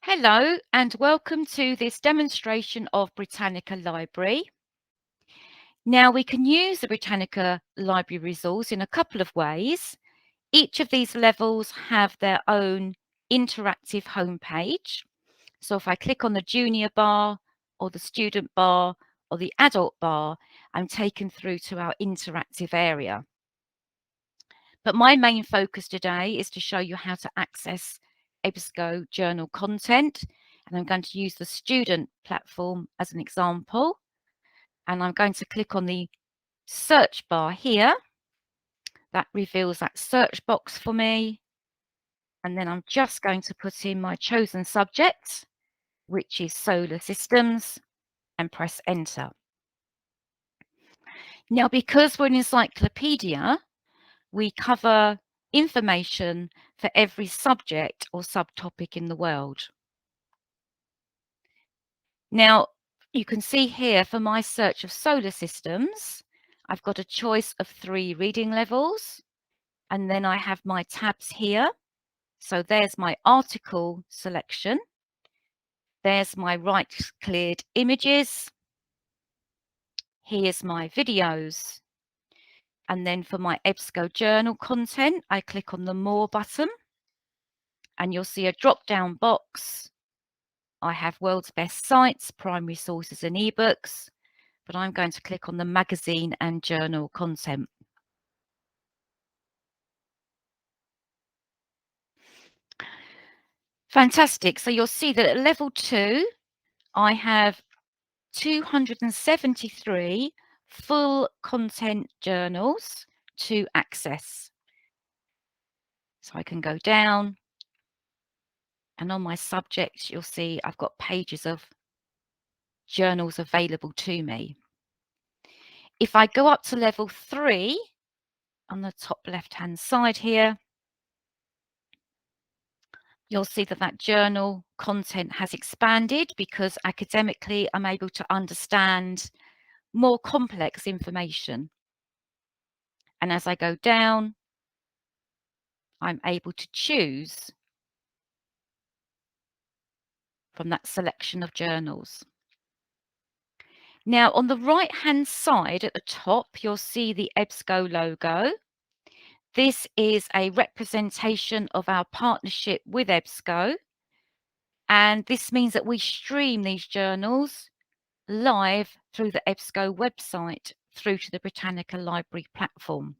Hello and welcome to this demonstration of Britannica Library. Now we can use the Britannica Library resource in a couple of ways. Each of these levels have their own interactive homepage. So if I click on the junior bar or the student bar or the adult bar, I'm taken through to our interactive area. But my main focus today is to show you how to access EBSCO journal content. And I'm going to use the student platform as an example. And I'm going to click on the search bar here. That reveals that search box for me. And then I'm just going to put in my chosen subject, which is solar systems, and press enter. Now, because we're an encyclopedia, we cover information for every subject or subtopic in the world. Now, you can see here for my search of solar systems, I've got a choice of 3 reading levels, and then I have my tabs here. So there's my article selection. There's my right-cleared images. Here's my videos. And then for my EBSCO journal content, I click on the More button, and you'll see a drop-down box. I have world's best sites, primary sources and ebooks, but I'm going to click on the magazine and journal content. Fantastic. So you'll see that at level 2, I have 273 full content journals to access. So I can go down, and on my subjects, you'll see I've got pages of journals available to me. If I go up to level 3, on the top left-hand side here, you'll see that that journal content has expanded because academically I'm able to understand more complex information. And as I go down, I'm able to choose from that selection of journals. Now, on the right-hand side at the top, you'll see the EBSCO logo. This is a representation of our partnership with EBSCO. And this means that we stream these journals live through the EBSCO website through to the Britannica Library platform.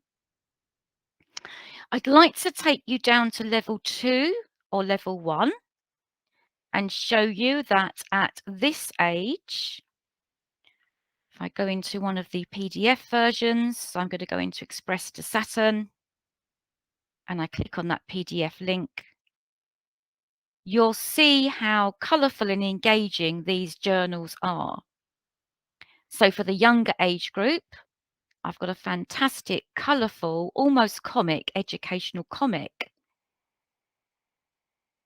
I'd like to take you down to level 2 or level 1 and show you that at this age, if I go into one of the PDF versions, so I'm going to go into Express to Saturn, and I click on that PDF link, you'll see how colourful and engaging these journals are. So for the younger age group, I've got a fantastic, colourful, almost comic, educational comic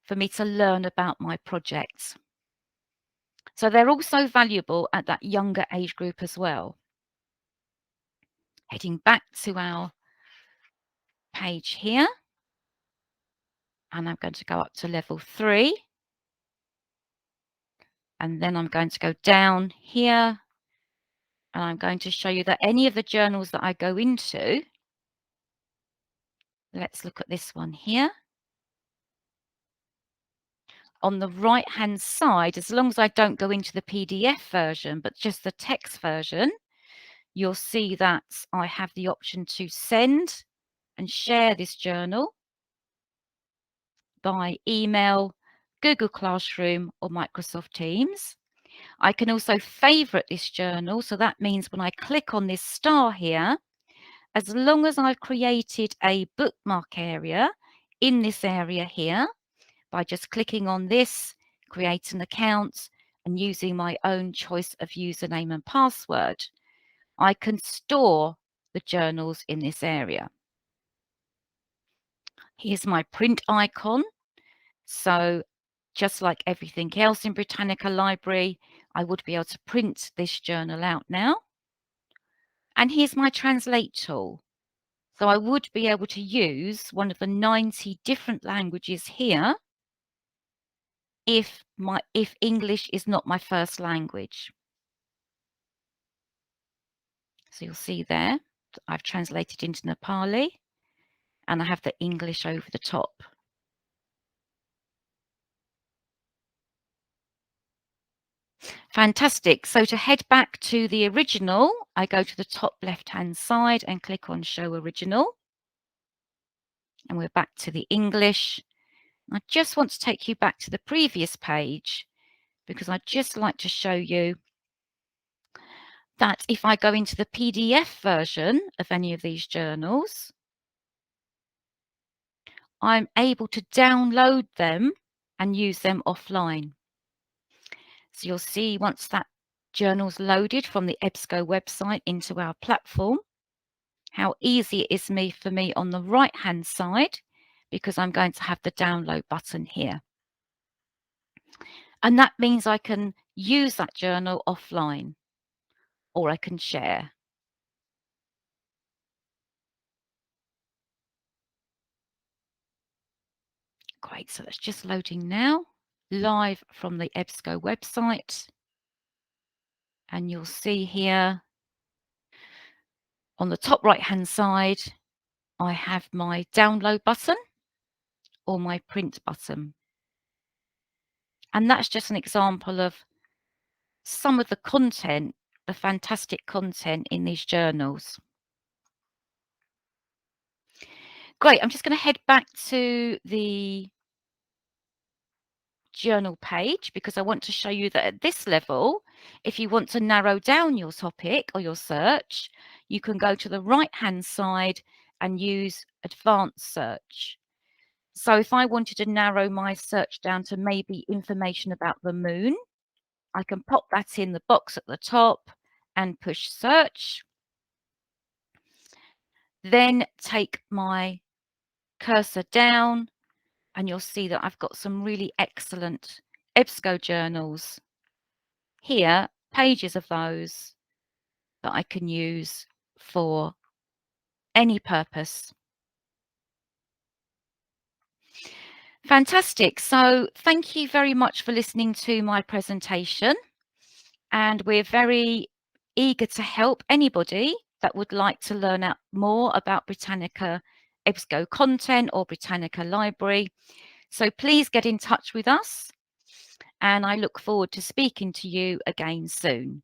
for me to learn about my projects. So they're also valuable at that younger age group as well. Heading back to our page here, and I'm going to go up to level 3. And then I'm going to go down here, and I'm going to show you that any of the journals that I go into, let's look at this one here. On the right-hand side, as long as I don't go into the PDF version, but just the text version, you'll see that I have the option to send and share this journal by email, Google Classroom, or Microsoft Teams. I can also favorite this journal. So that means when I click on this star here, as long as I've created a bookmark area in this area here, by just clicking on this, create an account, and using my own choice of username and password, I can store the journals in this area. Here's my print icon. So just like everything else in Britannica Library, I would be able to print this journal out now. And here's my translate tool. So I would be able to use one of the 90 different languages here if English is not my first language. So you'll see there, I've translated into Nepali and I have the English over the top. Fantastic. So to head back to the original, I go to the top left-hand side and click on Show Original. And we're back to the English. I just want to take you back to the previous page because I'd just like to show you that if I go into the PDF version of any of these journals, I'm able to download them and use them offline. So you'll see once that journal's loaded from the EBSCO website into our platform, how easy it is for me on the right-hand side, because I'm going to have the download button here. And that means I can use that journal offline, or I can share. Great, so that's just loading now, live from the EBSCO website. And you'll see here on the top right-hand side, I have my download button or my print button. And that's just an example of some of the content, the fantastic content in these journals. Great, I'm just going to head back to the journal page because I want to show you that at this level, if you want to narrow down your topic or your search, you can go to the right-hand side and use advanced search. So if I wanted to narrow my search down to maybe information about the moon, I can pop that in the box at the top and push search. Then take my cursor down and you'll see that I've got some really excellent EBSCO journals here, pages of those that I can use for any purpose. Fantastic. So thank you very much for listening to my presentation. And we're very eager to help anybody that would like to learn out more about Britannica EBSCO content or Britannica Library. So please get in touch with us, and I look forward to speaking to you again soon.